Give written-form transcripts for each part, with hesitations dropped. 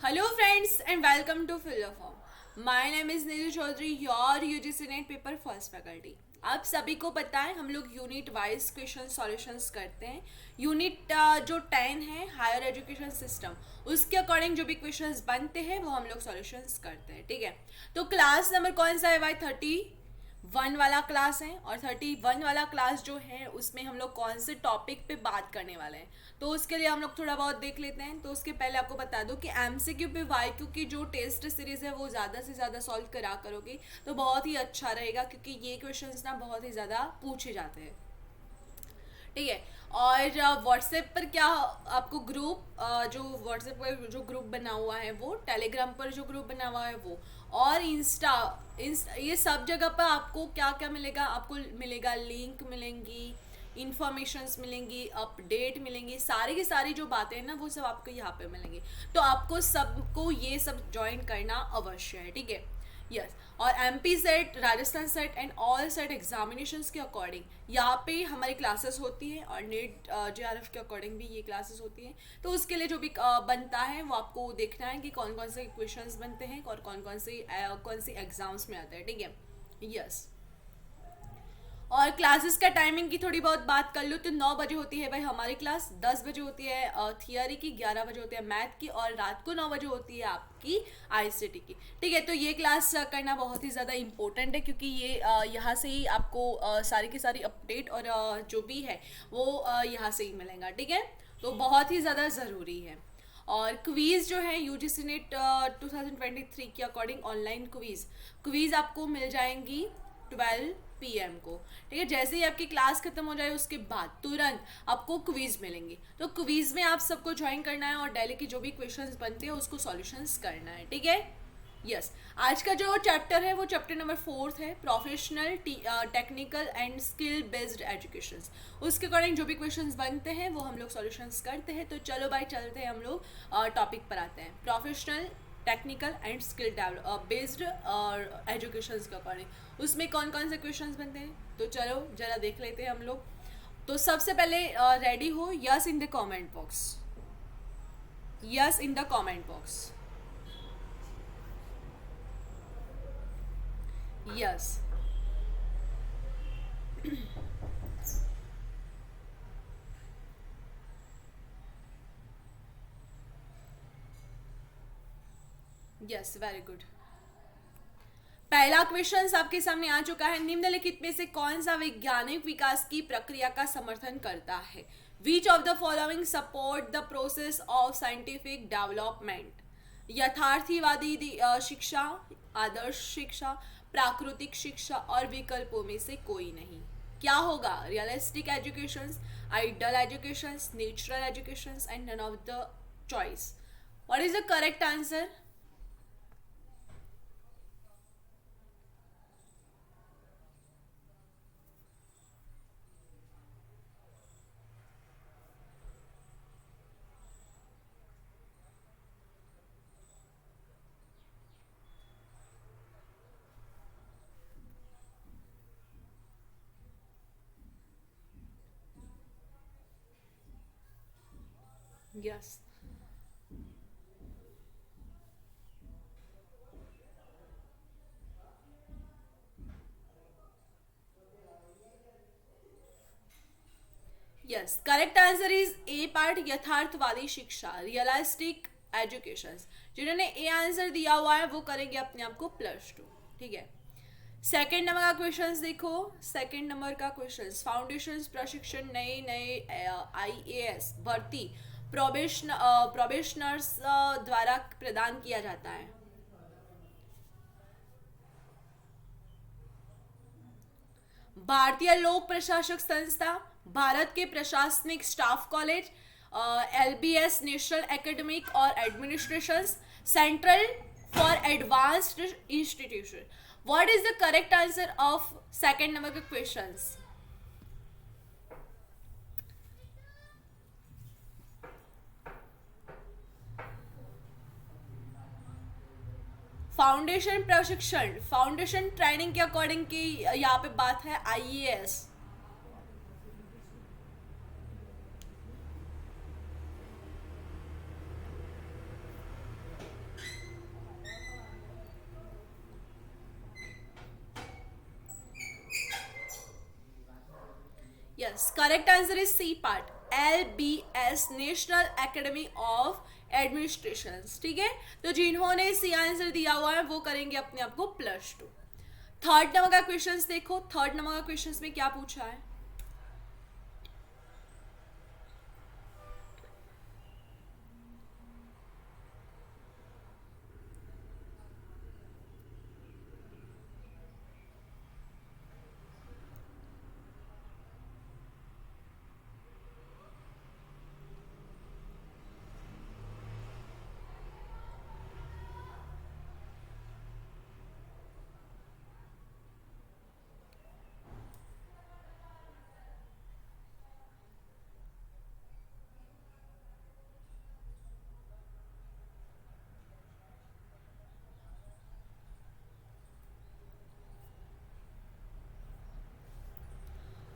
Hello friends and welcome to Philoform. My name is Neetu Chaudhary, your UGC NET paper first faculty. आप सभी को पता है हम लोग यूनिट वाइज क्वेश्चन सॉल्यूशंस करते हैं। यूनिट जो 10 है हायर एजुकेशन सिस्टम, उसके अकॉर्डिंग जो भी क्वेश्चंस बनते हैं वो हम लोग सॉल्यूशंस करते हैं। ठीक है, तो क्लास नंबर कौन सा है भाई? 31 वाला क्लास है। और 31 वाला क्लास जो है उसमें हम लोग कौन से टॉपिक पे बात करने वाले हैं, तो उसके लिए हम लोग थोड़ा बहुत देख लेते हैं। तो उसके पहले आपको बता दूं कि एमसीक्यू पे वाईक्यू की जो टेस्ट सीरीज है वो ज़्यादा से ज़्यादा सॉल्व करा करोगे तो बहुत ही अच्छा रहेगा, क्योंकि ये क्वेश्चंस ना बहुत ही ज़्यादा पूछे जाते हैं। ठीक है। और व्हाट्सएप पर क्या आपको ग्रुप, जो व्हाट्सएप पर जो ग्रुप बना हुआ है वो, टेलीग्राम पर जो ग्रुप बना हुआ है वो, और इंस्टा ये सब जगह पर आपको क्या क्या मिलेगा? आपको मिलेगा लिंक मिलेंगी, इंफॉर्मेशंस मिलेंगी, अपडेट मिलेंगी, सारी की सारी जो बातें हैं ना वो सब आपको यहाँ पे मिलेंगी। तो आपको सबको ये सब ज्वाइन करना अवश्य है। ठीक है। यस। और MP set, Rajasthan set and all set examinations के अकॉर्डिंग यहाँ पे हमारी क्लासेस होती हैं, और नेट जेआरएफ के अकॉर्डिंग भी ये क्लासेस होती हैं। तो उसके लिए जो भी बनता है वो आपको देखना है कि कौन कौन से क्वेश्चंस बनते हैं और कौन सी एग्जाम्स में आते हैं। ठीक है। यस। और क्लासेस का टाइमिंग की थोड़ी बहुत बात कर लूँ तो 9 बजे होती है भाई हमारी क्लास, 10 बजे होती है थियोरी की, 11 बजे होती है मैथ की, और रात को 9 बजे होती है आपकी आईसीटी की। ठीक है, तो ये क्लास करना बहुत ही ज़्यादा इंपॉर्टेंट है, क्योंकि ये यहाँ से ही आपको सारी की सारी अपडेट और जो भी है वो यहाँ से ही मिलेगा। ठीक है, तो बहुत ही ज़्यादा ज़रूरी है। और क्वीज़ जो है यूजीसी नेट 2023 के अकॉर्डिंग ऑनलाइन क्वीज़ क्वीज़ आपको मिल जाएंगी 12 PM को। ठीक है, जैसे ही आपकी क्लास खत्म हो जाए उसके बाद तुरंत आपको क्वीज़ मिलेंगी। तो क्वीज़ में आप सबको ज्वाइन करना है और डेली की जो भी क्वेश्चंस बनते हैं उसको सॉल्यूशंस करना है। ठीक है। यस। आज का जो चैप्टर है वो चैप्टर नंबर 4 है, professional technical and skill based education. उसके अकॉर्डिंग जो भी क्वेश्चंस बनते हैं वो हम लोग सॉल्यूशंस करते हैं। तो चलो भाई चलते हैं, हम लोग टॉपिक पर आते हैं। Professional technical and skill based और एजुकेशन के अकॉर्डिंग उसमें कौन कौन से क्वेश्चंस बनते हैं, तो चलो जरा देख लेते हैं हम लोग। तो सबसे पहले रेडी हो? Yes in the comment box, yes in the comment box. Yes. Yes, very good. पहला क्वेश्चन आपके सामने आ चुका है। निम्नलिखित में से कौन सा वैज्ञानिक विकास की प्रक्रिया का समर्थन करता है? Which of the following support the process of scientific development? यथार्थवादी शिक्षा, आदर्श शिक्षा, प्राकृतिक शिक्षा, और विकल्पों में से कोई नहीं। क्या होगा? Realistic education, ideal education, natural education and none of the choice. What is the correct answer? Yes. Yes, correct answer is A part, यथार्थवादी शिक्षा, रियलिस्टिक एजुकेशन। जिन्होंने ए आंसर दिया हुआ है वो करेंगे अपने आप को +2। ठीक है। सेकेंड नंबर का क्वेश्चन देखो। सेकेंड नंबर का क्वेश्चन, फाउंडेशन प्रशिक्षण नए नए आईएएस भर्ती प्रोबेशनर्स द्वारा प्रदान किया जाता है। भारतीय लोक प्रशासक संस्था, भारत के प्रशासनिक staff college, LBS national academic और administration, central for advanced institution. What is the correct answer of second number के क्वेश्चंस? फाउंडेशन प्रशिक्षण, फाउंडेशन ट्रेनिंग के अकॉर्डिंग की यहाँ पे बात है IAS. Yes, correct answer is C part, LBS, national academy of administration. ठीक है, तो जिन्होंने सी आंसर दिया हुआ है वो करेंगे अपने आप को +2। थर्ड नंबर का क्वेश्चन देखो, थर्ड नंबर का क्वेश्चन में क्या पूछा है।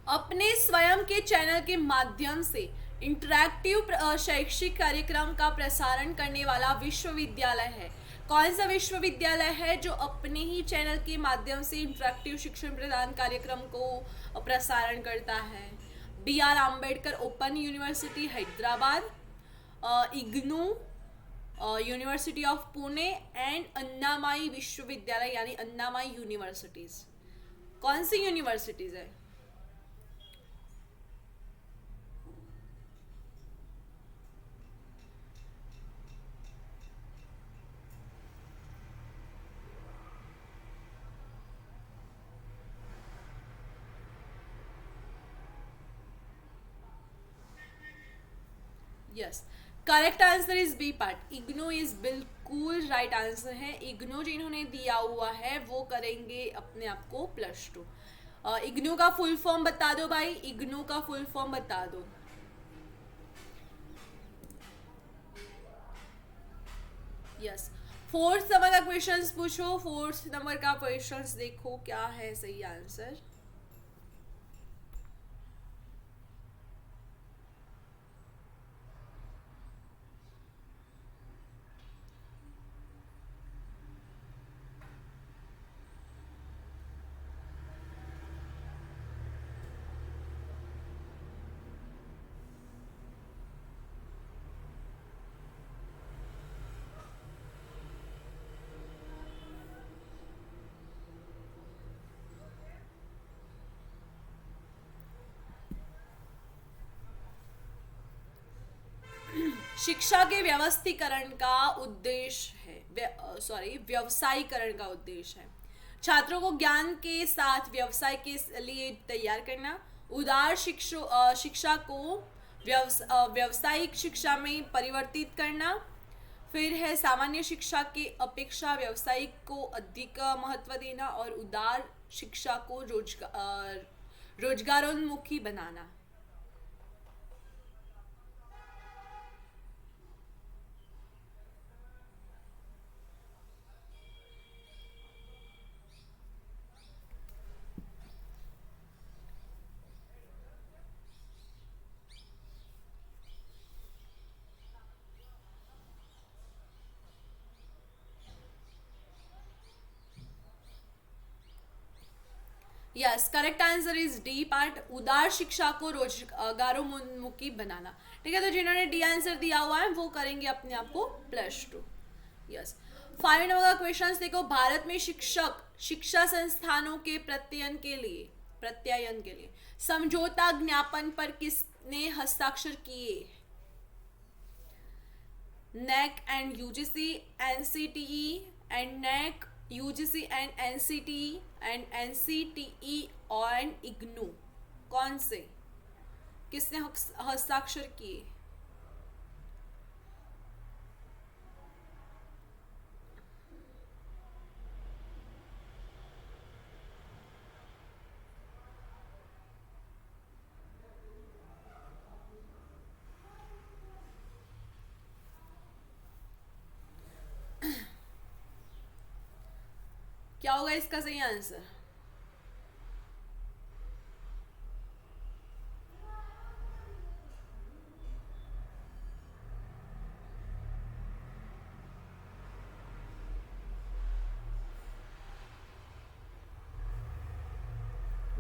अपने स्वयं के चैनल के माध्यम से इंटरैक्टिव शैक्षिक कार्यक्रम का प्रसारण करने वाला विश्वविद्यालय है। कौन सा विश्वविद्यालय है जो अपने ही चैनल के माध्यम से इंटरैक्टिव शिक्षण प्रदान कार्यक्रम को प्रसारण करता है। BR Ambedkar open university Hyderabad, IGNOU university of Pune and Annamalai विश्वविद्यालय यानी अन्नामाई यूनिवर्सिटीज। कौन सी यूनिवर्सिटीज है? Yes, correct answer is B part, IGNOU is बिल्कुल राइट आंसर है। इग्नो जिन्होंने दिया हुआ है वो करेंगे अपने आप को +2। इग्नो का फुल फॉर्म बता दो भाई, इग्नो का फुल फॉर्म बता दो। यस, फोर्थ नंबर का क्वेश्चंस पूछो, फोर्थ नंबर का क्वेश्चंस देखो क्या है सही आंसर। शिक्षा के व्यवस्थीकरण का उद्देश्य है, व्यवसायीकरण का उद्देश्य है छात्रों को ज्ञान के साथ व्यवसाय के लिए तैयार करना। उदार शिक्षा को व्यवसायिक शिक्षा में परिवर्तित करना। फिर है सामान्य शिक्षा के अपेक्षा व्यवसायिक को अधिक महत्व देना। और उदार शिक्षा को रोजगारोन्मुखी बनाना। Yes, correct answer is D part, उदार शिक्षा को रोजगारोन्मुखी बनाना। ठीक है, तो जिन्होंने डी आंसर दिया हुआ है वो करेंगे अपने आप को +2। यस, 5 नंबर का क्वेश्चन देखो, भारत में शिक्षा संस्थानों के प्रत्यायन के लिए समझौता ज्ञापन पर किसने हस्ताक्षर किए? NAC and UGC, NCTE and NAC, UGC and NCTE and NCTE और इग्नू। कौन से, किसने हस्ताक्षर किए? क्या होगा इसका सही answer?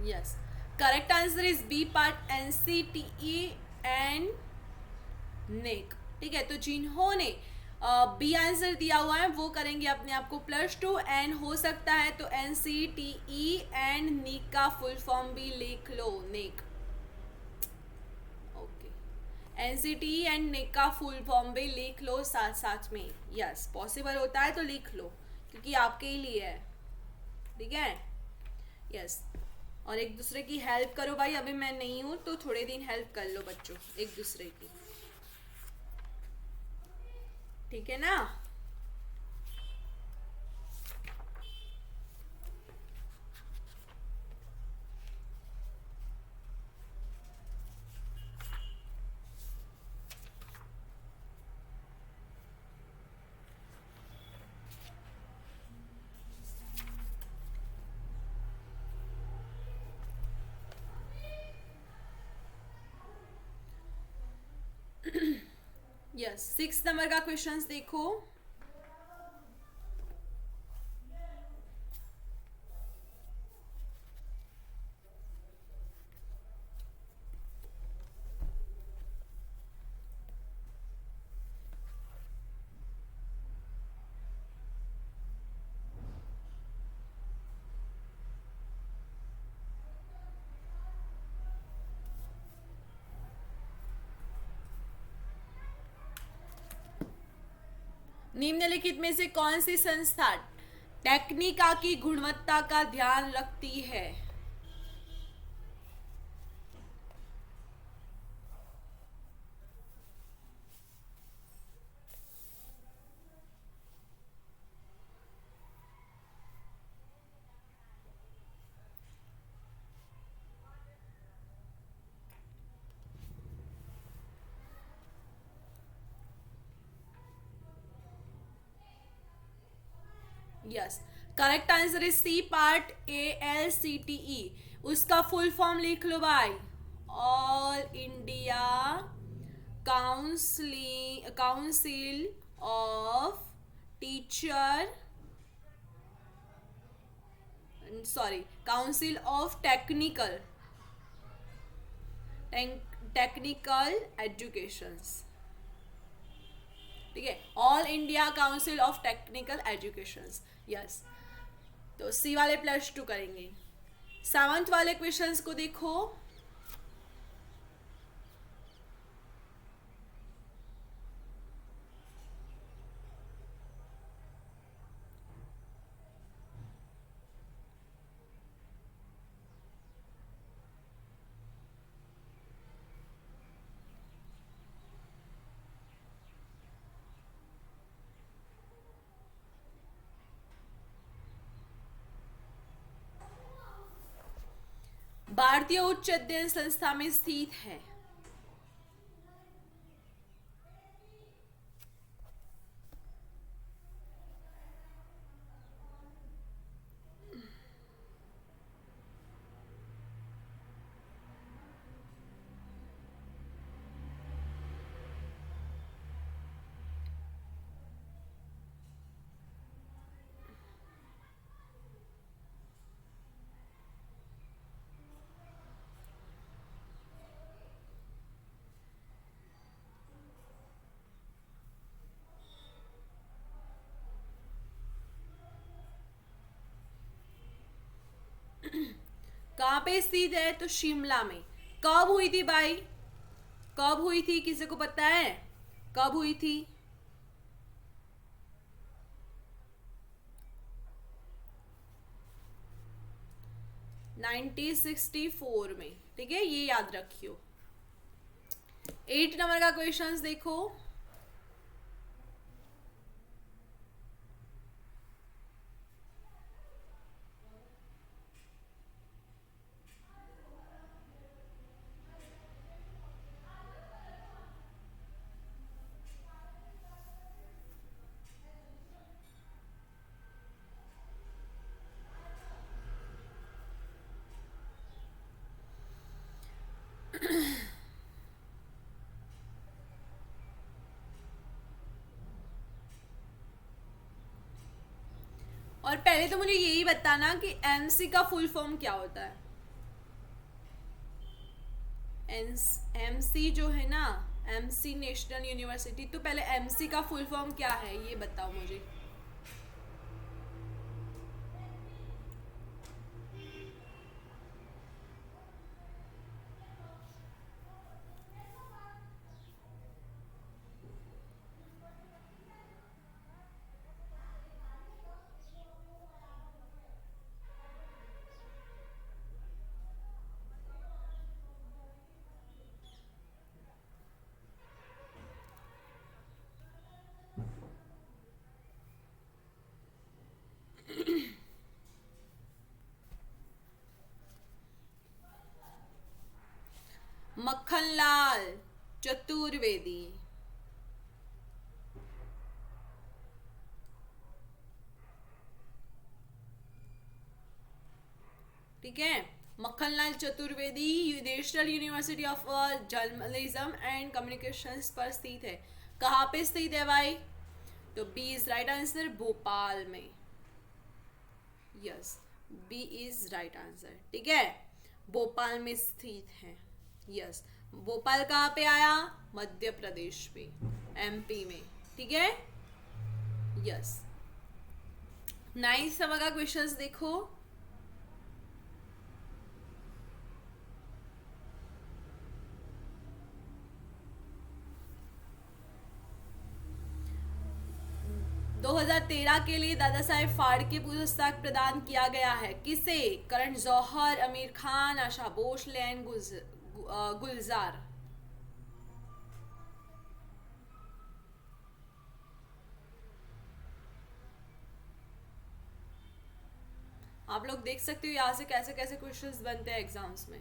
Yes, correct answer is B part, NCTE and NAAC. ठीक है, तो जिन्होंने बी आंसर दिया हुआ है वो करेंगे अपने आप को +2, एंड हो सकता है तो एनसीटीई एंड नीक का फुल फॉर्म भी लिख लो, नेक। ओके, एनसीटीई एंड नेक का फुल फॉर्म भी लिख लो साथ साथ में। यस, पॉसिबल होता है तो लिख लो, क्योंकि आपके ही लिए है। ठीक है, यस। और एक दूसरे की हेल्प करो भाई, अभी मैं नहीं हूँ तो थोड़े दिन हेल्प कर लो बच्चों एक दूसरे की। ठीक है ना? यस, 6 नंबर का क्वेश्चंस देखो। निम्नलिखित में से कौन सी संस्था टेक्निका की गुणवत्ता का ध्यान रखती है? Yes, correct answer is C part, ALCTE। उसका फुल फॉर्म लिख लो भाई, all India council of teacher, sorry, council of technical educations. ठीक है, all India council of technical educations. Yes, तो सी वाले +2 करेंगे। 7th वाले क्वेश्चंस को देखो। भारतीय उच्च अध्ययन संस्था में स्थित है। कहाँ पे स्थित है? तो शिमला में। कब हुई थी भाई? कब हुई थी, किसी को पता है कब हुई थी? 1964 में। ठीक है, ये याद रखियो। 8 नंबर का क्वेश्चंस देखो। और पहले तो मुझे यही बताना कि एमसी का फुल फॉर्म क्या होता है। एमसी जो है ना, एमसी नेशनल यूनिवर्सिटी, तो पहले एमसी का फुल फॉर्म क्या है ये बताओ मुझे। मक्खनलाल चतुर्वेदी। ठीक है, Makhanlal Chaturvedi national university of journalism and communications पर स्थित है। कहाँ पे स्थित है भाई? तो B is right answer, Bhopal में। Yes, B is right answer. ठीक है, भोपाल में स्थित है। यस, भोपाल कहाँ पे आया? मध्य प्रदेश में, एमपी में। ठीक है, यस। नाइस। का क्वेश्चंस देखो। दो 2013 के लिए दादा साहेब फाड़के पुरस्कार प्रदान किया गया है। किसे? करण जौहर, आमिर खान, आशा भोसले एंड गुलजार। आप लोग देख सकते हो यहाँ से कैसे कैसे क्वेश्चंस बनते हैं एग्जाम्स में।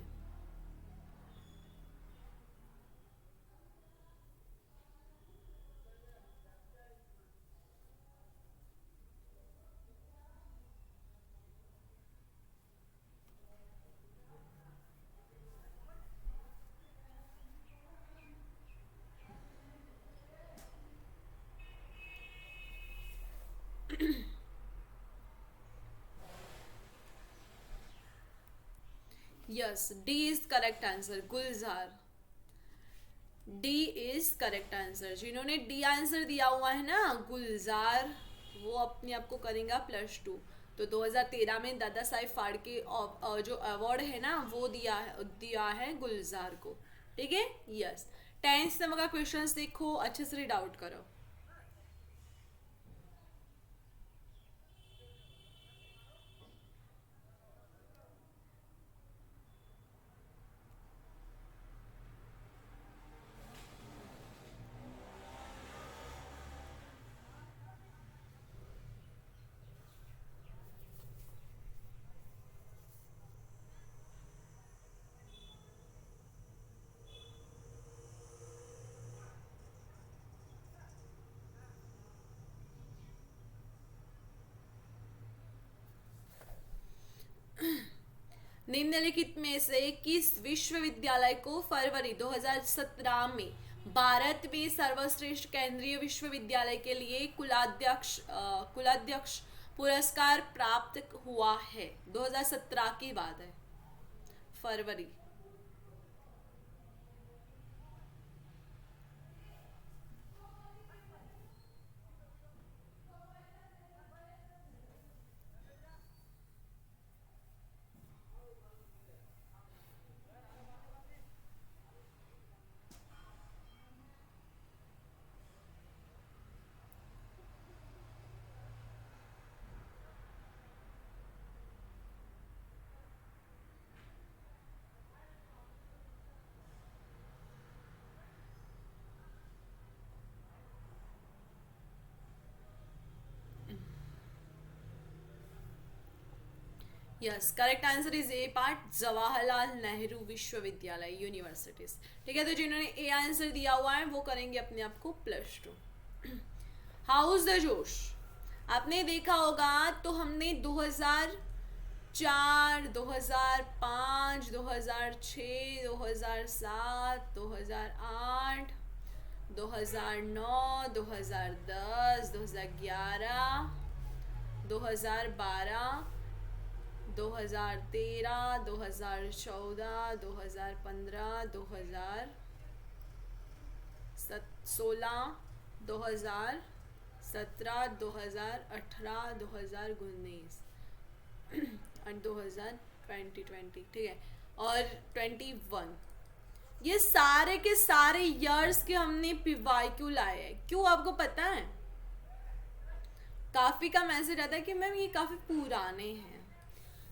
Yes, D is correct answer, Gulzar. D is correct answer. जिन्होंने डी आंसर दिया हुआ है ना, गुलजार, वो अपने आप को करेंगे +2। तो 2013 में दादा साहेब फाड़के जो अवार्ड है ना, वो दिया है गुलजार को। ठीक है, यस। 10th नंबर का क्वेश्चंस देखो, अच्छे से रीड आउट करो। निम्नलिखित में से किस विश्वविद्यालय को फरवरी 2017 में भारत में सर्वश्रेष्ठ केंद्रीय विश्वविद्यालय के लिए कुलाध्यक्ष पुरस्कार प्राप्त हुआ है? 2017 की बात है, फरवरी। Yes, correct answer is A part, Jawaharlal Nehru विश्वविद्यालय यूनिवर्सिटीज। ठीक है, तो जिन्होंने ए आंसर दिया हुआ है वो करेंगे अपने आप को +2। हाउस द जोश आपने देखा होगा, तो हमने 2004, 2005, 2006, 2007, 2008, 2009, 2010, 2011, 2012, 2013, 2014, 2015, 2016, 2017, 2018, 2019 एंड 2020, ठीक है, और 21। ये सारे के सारे ईयर्स के हमने PYQ लाए हैं। क्यों, आपको पता है? काफ़ी का मैसेज आता है कि मैम ये काफ़ी पुराने हैं।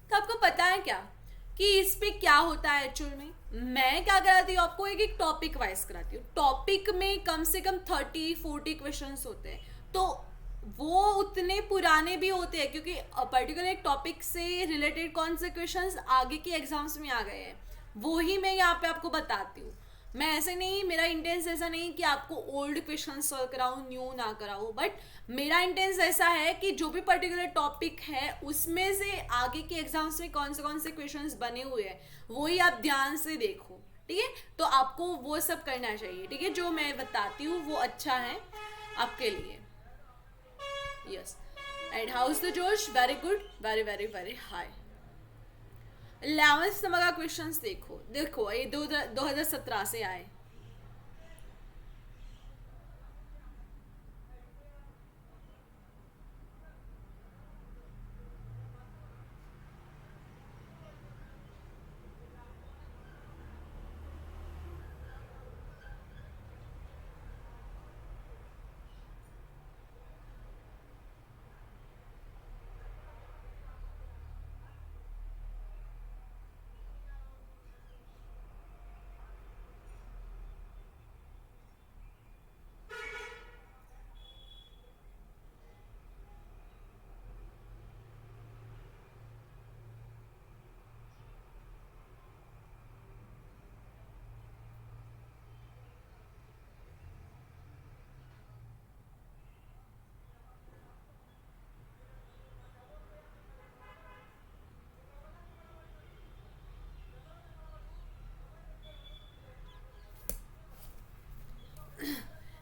तो आपको पता है क्या कि इस पे क्या होता है एक्चुअल में? मैं क्या कराती हूँ आपको, एक एक टॉपिक वाइज कराती हूँ। टॉपिक में कम से कम 30-40 क्वेश्चंस होते हैं, तो वो उतने पुराने भी होते हैं क्योंकि पर्टिकुलर एक टॉपिक से रिलेटेड कौन से क्वेश्चंस आगे के एग्जाम्स में आ गए हैं वो ही मैं यहाँ पे आपको बताती हूँ। मैं ऐसे नहीं, मेरा इंटेंस ऐसा नहीं कि आपको ओल्ड क्वेश्चन सॉल्व कराऊँ, न्यू ना कराऊँ, बट मेरा इंटेंस ऐसा है कि जो भी पर्टिकुलर टॉपिक है उसमें से आगे के एग्जाम्स में कौन से क्वेश्चंस बने हुए हैं वही आप ध्यान से देखो, ठीक है? तो आपको वो सब करना चाहिए, ठीक है? जो मैं बताती हूँ वो अच्छा है आपके लिए। Yes. And how is the जोश? Very good, very very very high. 11th number का क्वेश्चन देखो, देखो ये 2017 से आए।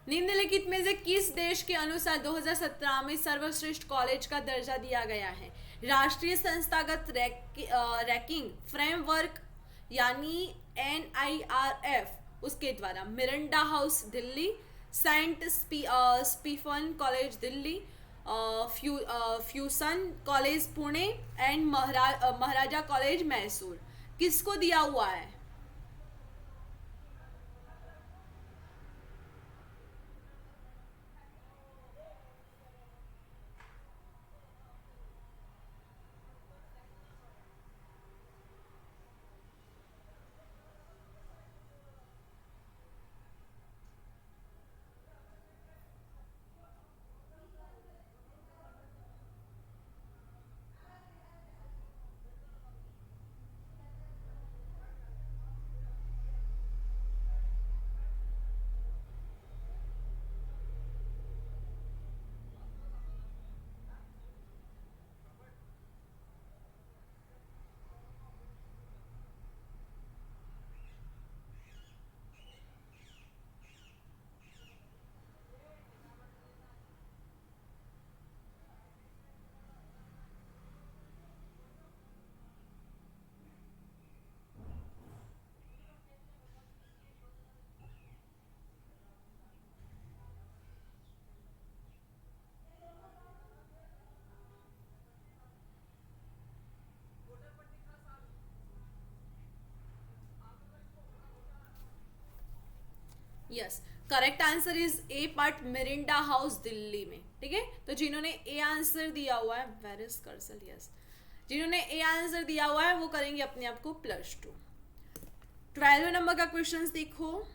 निम्नलिखित में से किस देश के अनुसार 2017 में सर्वश्रेष्ठ कॉलेज का दर्जा दिया गया है? राष्ट्रीय संस्थागत रैंकिंग फ्रेमवर्क यानी NIRF उसके द्वारा Miranda house Delhi, saint Stephen college Delhi, Fergusson college Pune and Maharaja college Mysore किसको दिया हुआ है? Yes, correct answer is A part Miranda house Delhi में, ठीक है? तो जिन्होंने ए आंसर दिया हुआ है, वेर इज कर्सल, यस, जिन्होंने ए आंसर दिया हुआ है वो करेंगे अपने आप को +2। 12वें नंबर का क्वेश्चन देखो।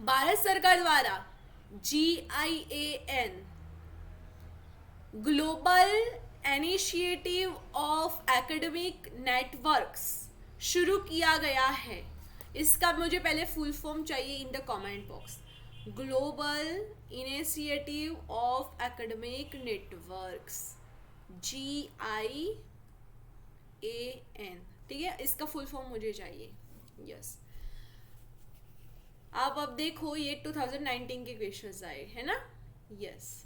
भारत सरकार द्वारा GIAN global initiative of academic networks शुरू किया गया है। इसका मुझे पहले फुल फॉर्म चाहिए in the comment box. Global initiative of academic networks GIAN, ठीक है, इसका फुल फॉर्म मुझे चाहिए। यस आप अब देखो ये 2019 के क्वेश्चंस आए है ना। यस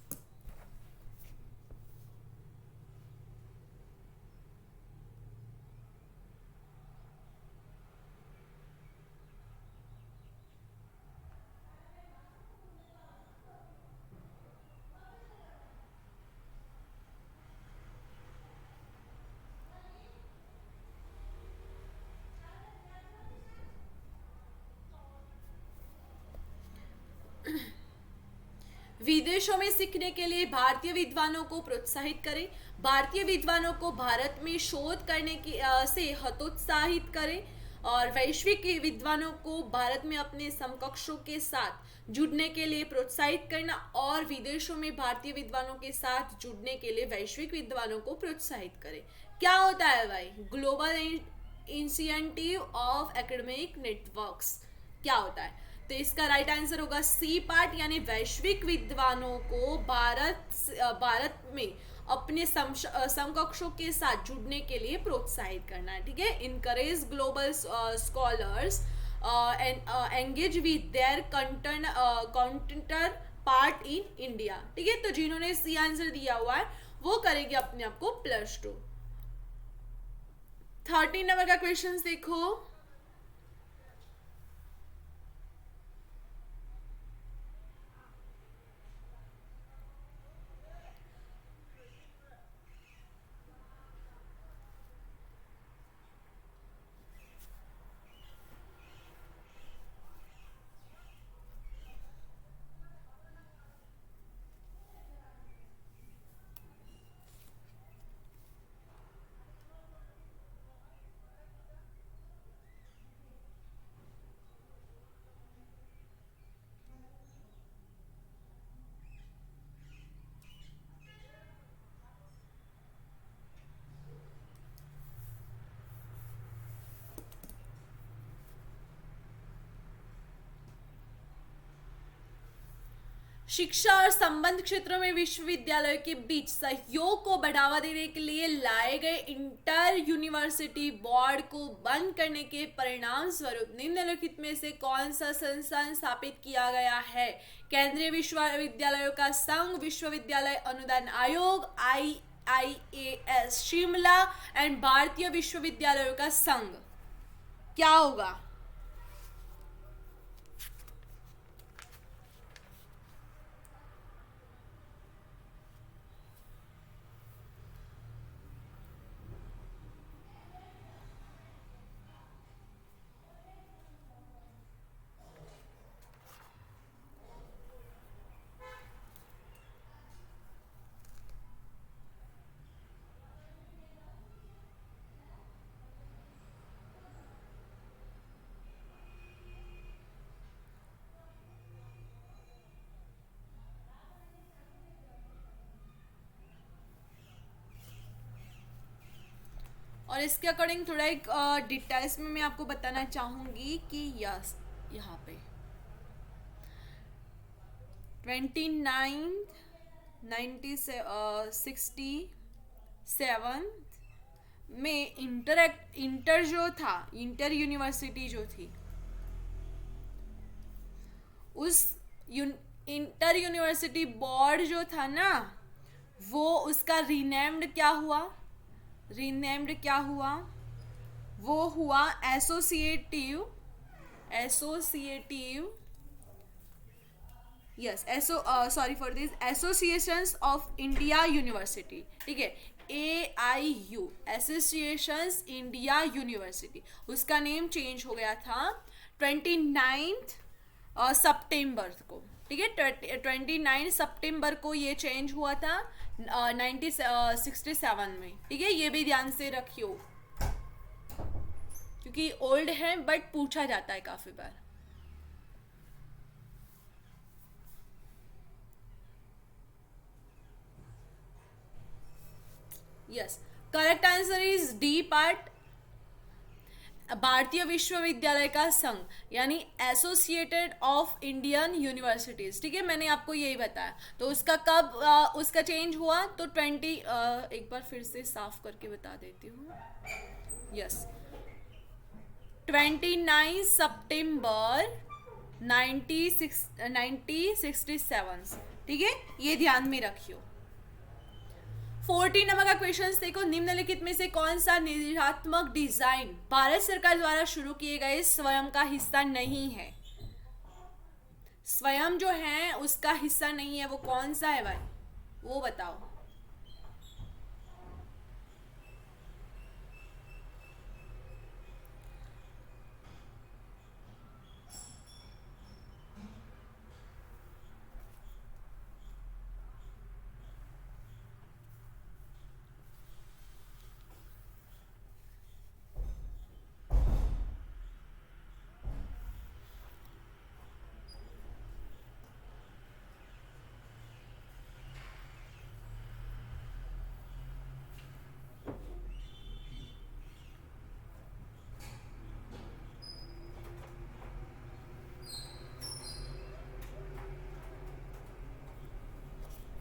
विदेशों में सीखने के लिए भारतीय विद्वानों को प्रोत्साहित करें। भारतीय विद्वानों को भारत में शोध करने की से हतोत्साहित करें और वैश्विक विद्वानों को भारत में अपने समकक्षों के साथ जुड़ने के लिए प्रोत्साहित करना और विदेशों में भारतीय विद्वानों के साथ जुड़ने के लिए वैश्विक विद्वानों को प्रोत्साहित करें। क्या होता है भाई global initiative of academic networks, क्या होता है? तो इसका राइट आंसर होगा सी पार्ट, यानी वैश्विक विद्वानों को भारत में अपने समकक्षों के साथ जुड़ने के लिए प्रोत्साहित करना है। ठीक है, encourage global scholars engage with their counter part in India. ठीक है, तो जिन्होंने सी आंसर दिया हुआ है वो करेंगे अपने आप को +2। 13 नंबर का क्वेश्चन देखो। शिक्षा और संबंध क्षेत्रों में विश्वविद्यालयों के बीच सहयोग को बढ़ावा देने के लिए लाए गए इंटर यूनिवर्सिटी बोर्ड को बंद करने के परिणाम स्वरूप निम्नलिखित में से कौन सा संस्थान स्थापित किया गया है? केंद्रीय विश्वविद्यालयों का संघ, विश्वविद्यालय अनुदान आयोग, IIAS शिमला एंड भारतीय विश्वविद्यालयों का संघ। क्या होगा? और इसके अकॉर्डिंग थोड़ा एक डिटेल्स में मैं आपको बताना चाहूंगी कि यस यहाँ पे 1967 में इंटर जो था, इंटर यूनिवर्सिटी जो थी, उस इंटर यूनिवर्सिटी बोर्ड जो था ना, वो उसका रीनेम्ड क्या हुआ? वो हुआ associative associations of India university. ठीक है, AIU एसोसिएशंस इंडिया यूनिवर्सिटी, उसका नेम चेंज हो गया था 29 सितंबर को। ठीक है, 29 सितंबर को ये चेंज हुआ था 1967 में। ठीक है, ये भी ध्यान से रखियो क्योंकि ओल्ड है बट पूछा जाता है काफी बार। Yes, correct answer is D part. भारतीय विश्वविद्यालय का संघ यानी एसोसिएटेड ऑफ इंडियन यूनिवर्सिटीज, ठीक है, मैंने आपको यही बताया। तो उसका कब उसका चेंज हुआ, तो 20 एक बार फिर से साफ करके बता देती हूँ। यस, 29 सितंबर 1967, ठीक है, ये ध्यान में रखियो। 14 नंबर का क्वेश्चन देखो, निम्नलिखित में से कौन सा निदेशात्मक डिजाइन भारत सरकार द्वारा शुरू किए गए स्वयं का हिस्सा नहीं है? स्वयं जो है उसका हिस्सा नहीं है, वो कौन सा है भाई, वो बताओ।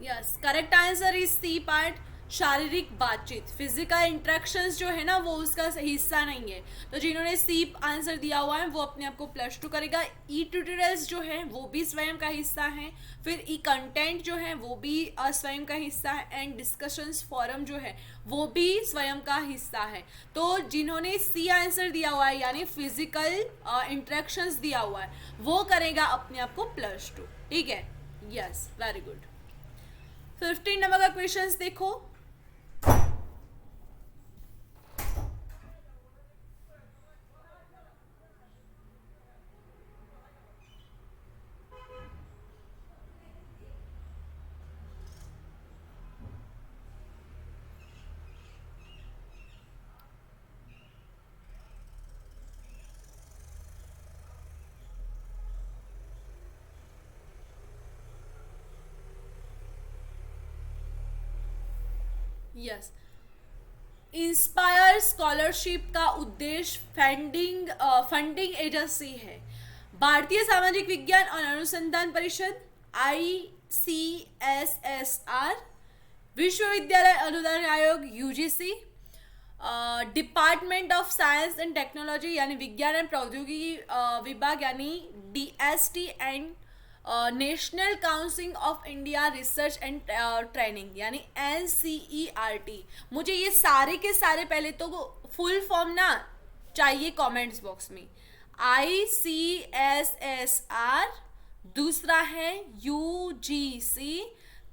Yes, correct answer is C part, शारीरिक बातचीत, फिजिकल इंटरेक्शंस जो है ना वो उसका हिस्सा नहीं है। तो जिन्होंने सी आंसर दिया हुआ है वो अपने आप को +2 करेगा। ई ट्यूटोरियल्स जो है वो भी स्वयं का हिस्सा है, फिर ई कंटेंट जो है वो भी स्वयं का हिस्सा है, एंड डिस्कशंस फोरम जो है वो भी स्वयं का हिस्सा है। तो जिन्होंने सी आंसर दिया हुआ है यानी फिजिकल इंटरेक्शंस दिया हुआ है वो करेगा अपने आप को +2, ठीक है। Yes, very good. 15 नंबर का क्वेश्चन देखो, यस, इंस्पायर स्कॉलरशिप का उद्देश्य फंडिंग एजेंसी है भारतीय सामाजिक विज्ञान और अनुसंधान परिषद, ICSSR, विश्वविद्यालय अनुदान आयोग UGC, department of science and technology यानी विज्ञान एवं प्रौद्योगिकी विभाग यानी DST, and national council of India research and training यानी NCERT। मुझे ये सारे के सारे पहले तो फुल फॉर्म ना चाहिए कमेंट्स बॉक्स में। ICSSR, दूसरा है UGC,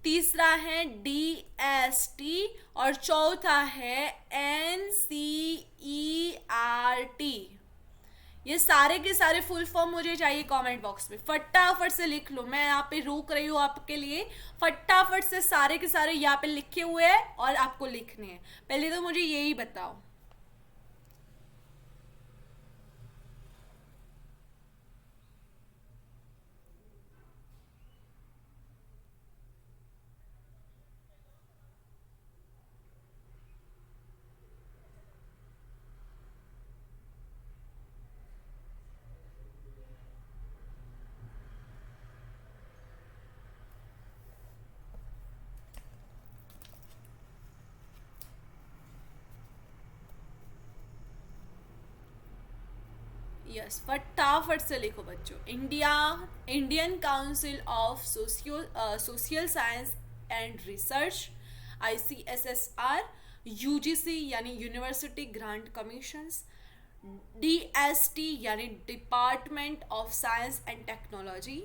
तीसरा है DST और चौथा है NCERT। ये सारे के सारे फुल फॉर्म मुझे चाहिए कमेंट बॉक्स में, फटाफट से लिख लो। मैं यहाँ पे रोक रही हूँ आपके लिए, फटाफट से सारे के सारे यहाँ पे लिखे हुए हैं और आपको लिखने हैं। पहले तो मुझे यही बताओ। यस, फटाफट से लिखो बच्चों। Indian council of social science and research, ICSSR, UGC यानी यूनिवर्सिटी ग्रांट कमीशंस, DST यानी department of science and technology,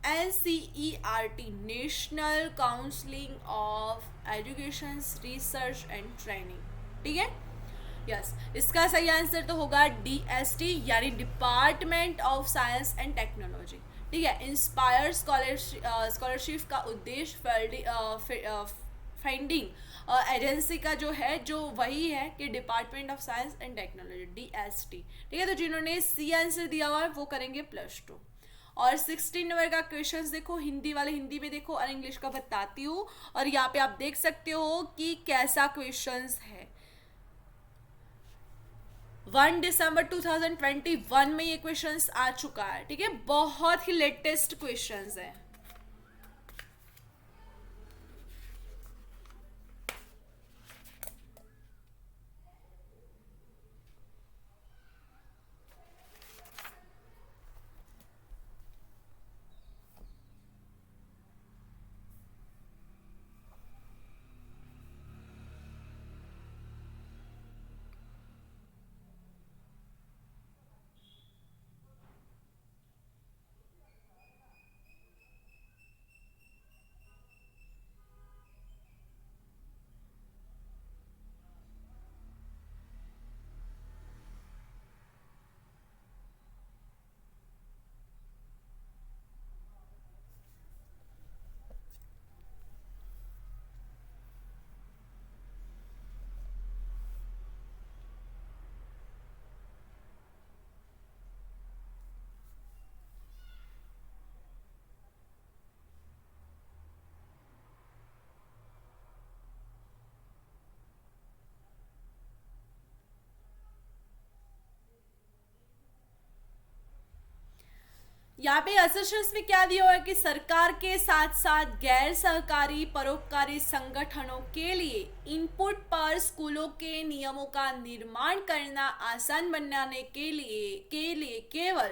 NCERT national counselling of education research and training, ठीक है। यस, इसका सही आंसर तो होगा DST यानी department of science and technology, ठीक है। इंस्पायर स्कॉलरशिप का उद्देश्य फंडिंग एजेंसी का जो है जो वही है कि department of science and technology DST, ठीक है। तो जिन्होंने सी आंसर दिया हुआ है वो करेंगे +2। और 16 नंबर का क्वेश्चन देखो, हिंदी वाले हिंदी में देखो और इंग्लिश का बताती हूँ, और यहाँ पे आप देख सकते हो कि कैसा क्वेश्चन है। 1 दिसंबर 2021 में ये क्वेश्चंस आ चुका है, ठीक है, बहुत ही लेटेस्ट क्वेश्चंस है। यहाँ पे असर्शंस में क्या दिया हुआ है कि सरकार के साथ साथ गैर सहकारी परोपकारी संगठनों के लिए इनपुट पर स्कूलों के नियमों का निर्माण करना आसान बनाने के लिए केवल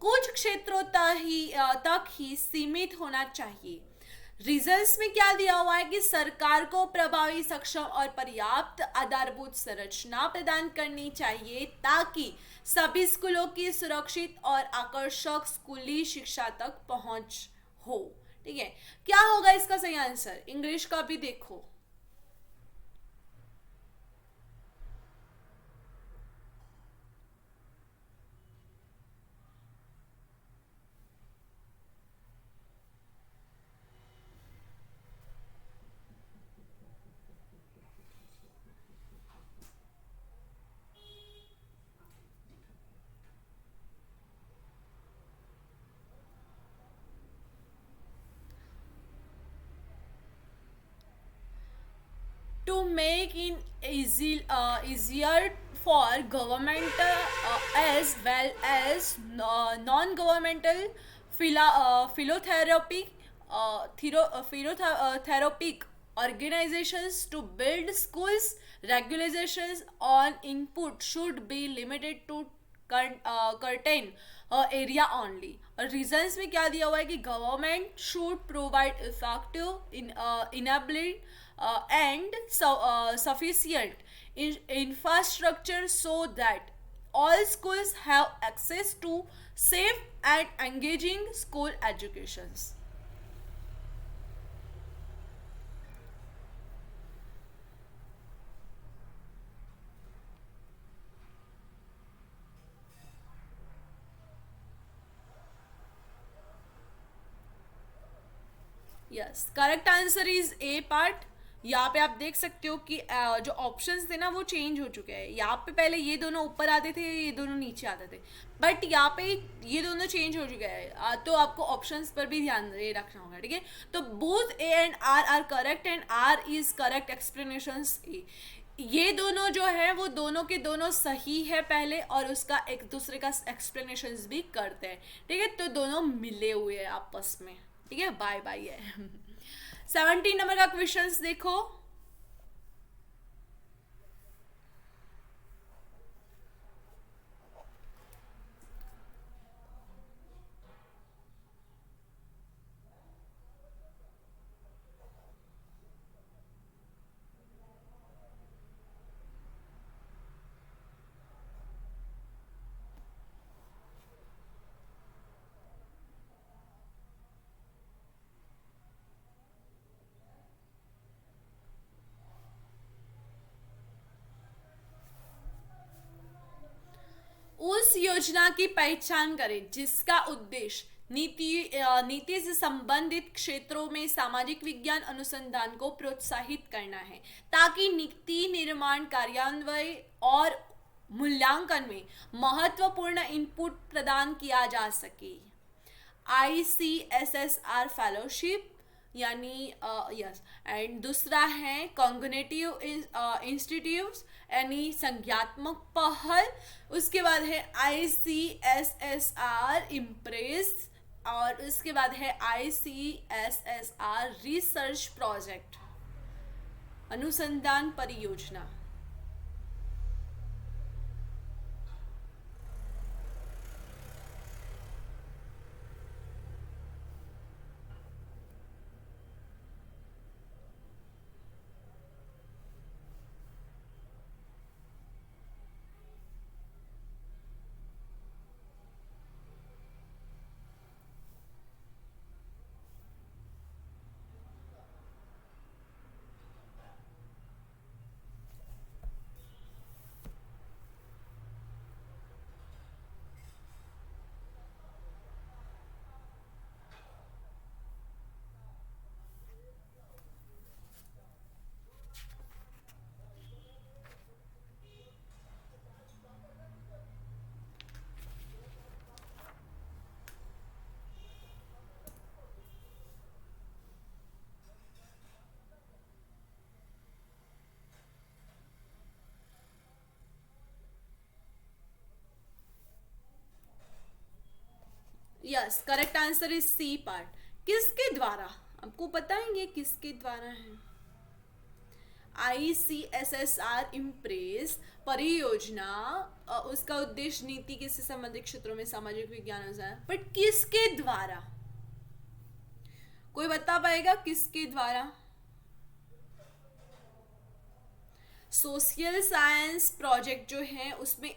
कुछ क्षेत्रों तक ही सीमित होना चाहिए। रीजंस में क्या दिया हुआ है कि सरकार को प्रभावी, सक्षम और पर्याप्त आधारभूत संरचना प्रदान करनी चाहिए ताकि सभी स्कूलों की सुरक्षित और आकर्षक स्कूली शिक्षा तक पहुंच हो। ठीक है, क्या होगा इसका सही आंसर? इंग्लिश का भी देखो। To make it easier for government as well as non-governmental philanthropic organizations to build schools, regulations on input should be limited to curtain area only. और रीजंस में क्या दिया हुआ है कि government should provide effective enabling and sufficient infrastructure so that all schools have access to safe and engaging school educations. Yes, correct answer is A part. यहाँ पे आप देख सकते हो कि जो ऑप्शंस थे ना वो चेंज हो चुके हैं। यहाँ पे पहले ये दोनों ऊपर आते थे, ये दोनों नीचे आते थे, बट यहाँ पे ये दोनों चेंज हो चुके हैं। तो आपको ऑप्शंस पर भी ध्यान रखना होगा, ठीक है। तो both A and R correct and R is correct explanations A. ये दोनों जो है वो दोनों के दोनों सही है पहले, और उसका एक दूसरे का एक्सप्लेनेशंस भी करते हैं, ठीक है। तो दोनों मिले हुए हैं आपस में, ठीक है। बाय बाय है। 17 नंबर का क्वेश्चंस देखो। उस योजना की पहचान करें जिसका उद्देश्य नीति से संबंधित क्षेत्रों में सामाजिक विज्ञान अनुसंधान को प्रोत्साहित करना है, ताकि नीति निर्माण, कार्यान्वयन और मूल्यांकन में महत्वपूर्ण इनपुट प्रदान किया जा सके। ICSSR फेलोशिप, यानी यस, एंड दूसरा है कॉग्निटिव इंस्टीट्यूट्स यानी संज्ञात्मक पहल। उसके बाद है ICSSR इम्प्रेस, और उसके बाद है ICSSR रिसर्च प्रोजेक्ट, अनुसंधान परियोजना। Yes, correct answer is C part. किसके द्वारा, आपको पता है ये किसके द्वारा है? ICSSR इम्प्रेस परियोजना, उसका उद्देश्य नीति के से संबंधित क्षेत्रों में सामाजिक विज्ञान है, बट किसके द्वारा? कोई बता पाएगा किसके द्वारा? सोशल साइंस प्रोजेक्ट जो है उसमें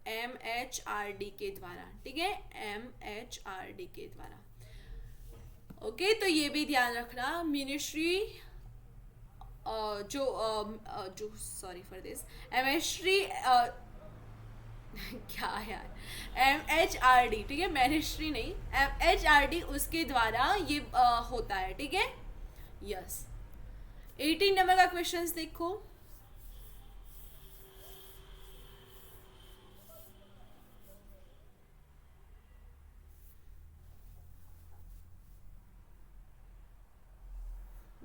MHRD के द्वारा, ठीक है, MHRD के द्वारा। ओके, तो ये भी ध्यान रखना, मिनिस्ट्री जो सॉरी फॉर दिस MHRD क्या यार, MHRD, ठीक है, मिनिस्ट्री नहीं, MHRD, उसके द्वारा ये होता है, ठीक है। यस, 18 नंबर का क्वेश्चन देखो।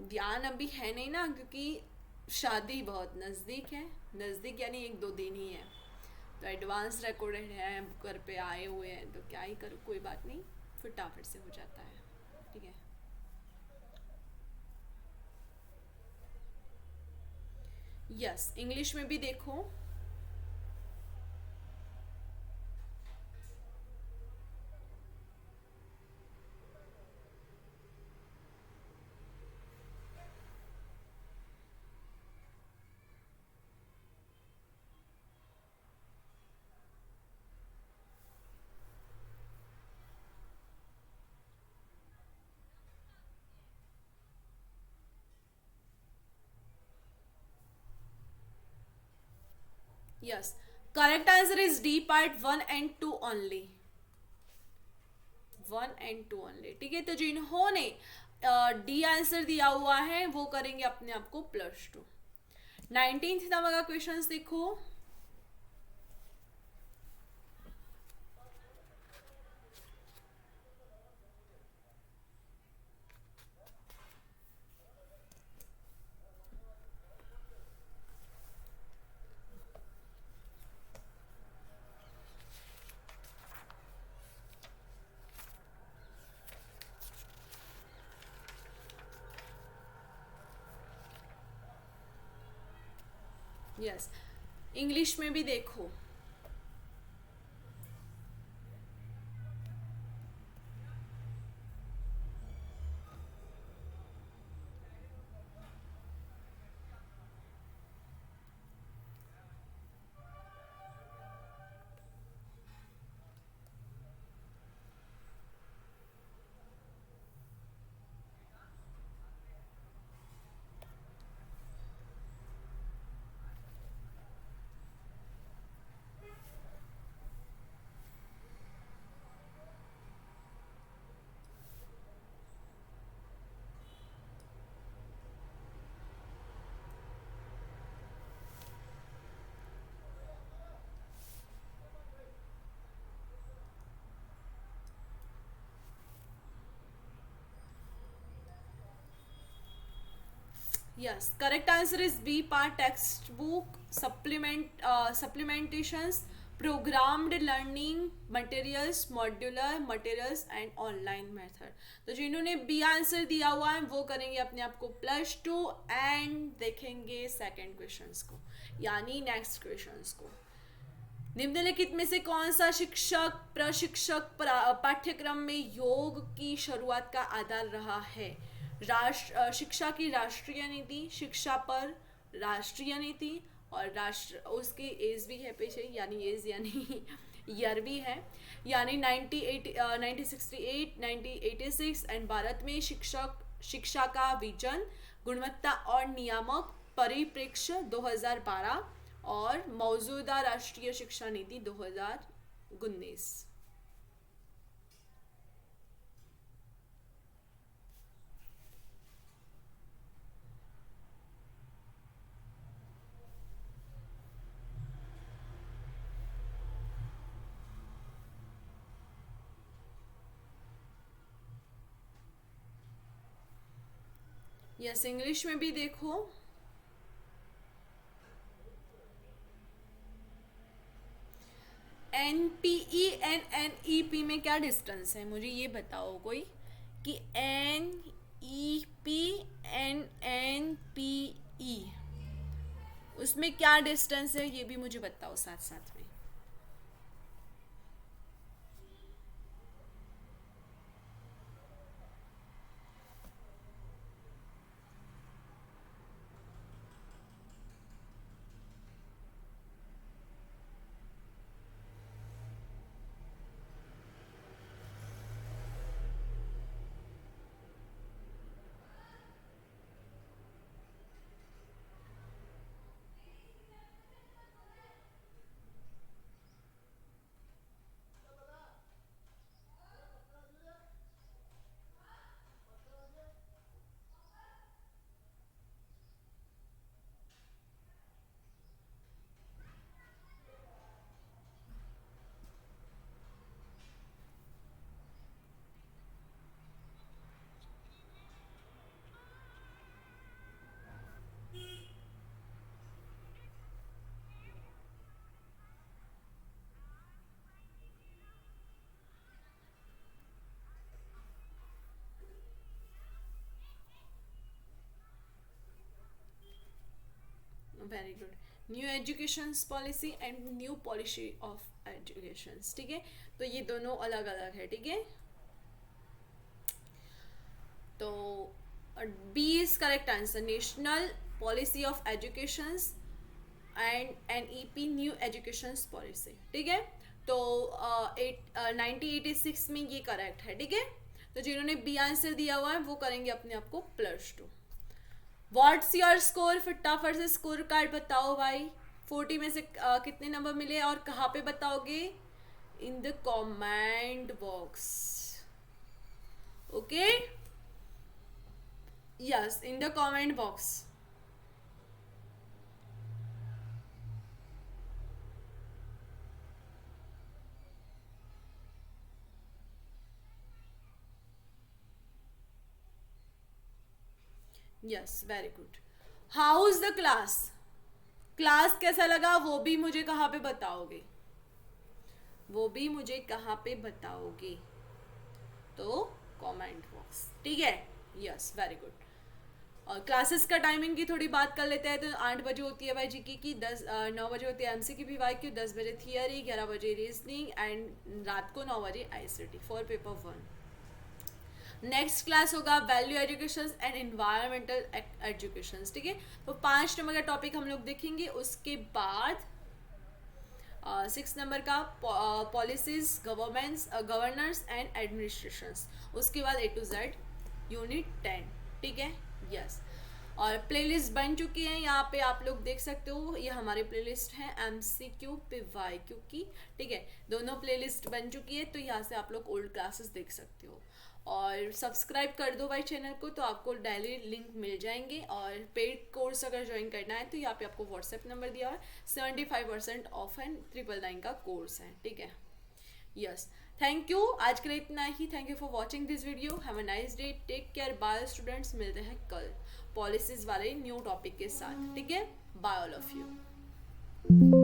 ध्यान अभी है नहीं ना, क्योंकि शादी बहुत नज़दीक है, नज़दीक यानी 1-2 दिन ही है, तो एडवांस रिकॉर्डेड है, घर पे आए हुए हैं, तो क्या ही करूँ, कोई बात नहीं, फटाफट से हो जाता है, ठीक है। यस, इंग्लिश में भी देखो। Yes, correct answer is D part 1 and 2 only, 1 and 2 only, ठीक है। तो जिन्होंने डी आंसर दिया हुआ है वो करेंगे अपने आप को +2। 19th नंबर का क्वेश्चन देखो। यस, इंग्लिश में भी देखो। Yes, correct answer is B part, text book, supplementations, programmed learning materials, modular materials and online method. तो जिन्होंने बी आंसर दिया हुआ है वो करेंगे अपने आप को +2 एंड देखेंगे सेकेंड क्वेश्चंस को, यानी नेक्स्ट क्वेश्चंस को। निम्नलिखित में से कौन सा शिक्षक प्रशिक्षक पाठ्यक्रम में योग की शुरुआत का आधार रहा है? शिक्षा की राष्ट्रीय नीति, शिक्षा पर राष्ट्रीय नीति, और राष्ट्र उसकी एज भी है पीछे, यानी एज यानी ईयर भी है, यानी 1968, 1986 एंड भारत में शिक्षा का विजन, गुणवत्ता और नियामक परिप्रेक्ष्य 2012 और मौजूदा राष्ट्रीय शिक्षा नीति 2019। यस, इंग्लिश में भी देखो। NPE एंड NEP में क्या डिस्टेंस है, मुझे ये बताओ कोई, कि NEP एंड NPE उसमें क्या डिस्टेंस है, ये भी मुझे बताओ साथ साथ में। Very good. New education policy and new policy of education, ठीक है, तो ये दोनों अलग अलग है, ठीक है। तो B is correct answer, national policy of education and NEP new education policy, ठीक है। तो 1986 में ये करेक्ट है, ठीक है। तो जिन्होंने बी आंसर दिया हुआ है वो करेंगे अपने आप को +2। व्हाट्स योर स्कोर, फटाफट से स्कोर कार्ड बताओ भाई, 40 में से कितने नंबर मिले और कहाँ पे बताओगे? In the comment box, okay, yes, in the comment box. Yes, very good. How is the class, class कैसा लगा वो भी मुझे कहाँ पे बताओगे, वो भी मुझे कहाँ पे बताओगे? तो कमेंट बॉक्स, ठीक है। Yes, very good. और क्लासेस का टाइमिंग की थोड़ी बात कर लेते हैं। तो 8 बजे होती है भाई जीके की, 9 बजे होती है MCQ भी वाईक्यू, 10 बजे थियरी, 11 बजे रीजनिंग एंड रात को 9 बजे ICT for paper 1। Next class होगा value education and environmental education, ठीक है। तो 5 नंबर का टॉपिक हम लोग देखेंगे, उसके बाद 6 नंबर का पॉलिसीज, गवर्नेंस एंड एडमिनिस्ट्रेशंस, उसके बाद A to Z यूनिट 10, ठीक है। यस, और प्लेलिस्ट बन चुकी है, यहाँ पे आप लोग देख सकते हो, ये हमारी प्लेलिस्ट है MCQ पे YQ की, ठीक है। दोनों प्लेलिस्ट बन चुकी है, तो यहाँ से आप लोग ओल्ड क्लासेस देख सकते हो। और सब्सक्राइब कर दो भाई चैनल को, तो आपको डेली लिंक मिल जाएंगे। और पेड कोर्स अगर ज्वाइन करना है तो यहाँ पे आपको व्हाट्सएप नंबर दिया है, 75% ऑफ एंड 999 का कोर्स है, ठीक है। यस, थैंक यू, आज के लिए इतना ही। Thank you for watching this video. Have a nice day, take care, bye students. मिलते हैं कल पॉलिसीज वाले न्यू टॉपिक के साथ, ठीक है? Bye all of you.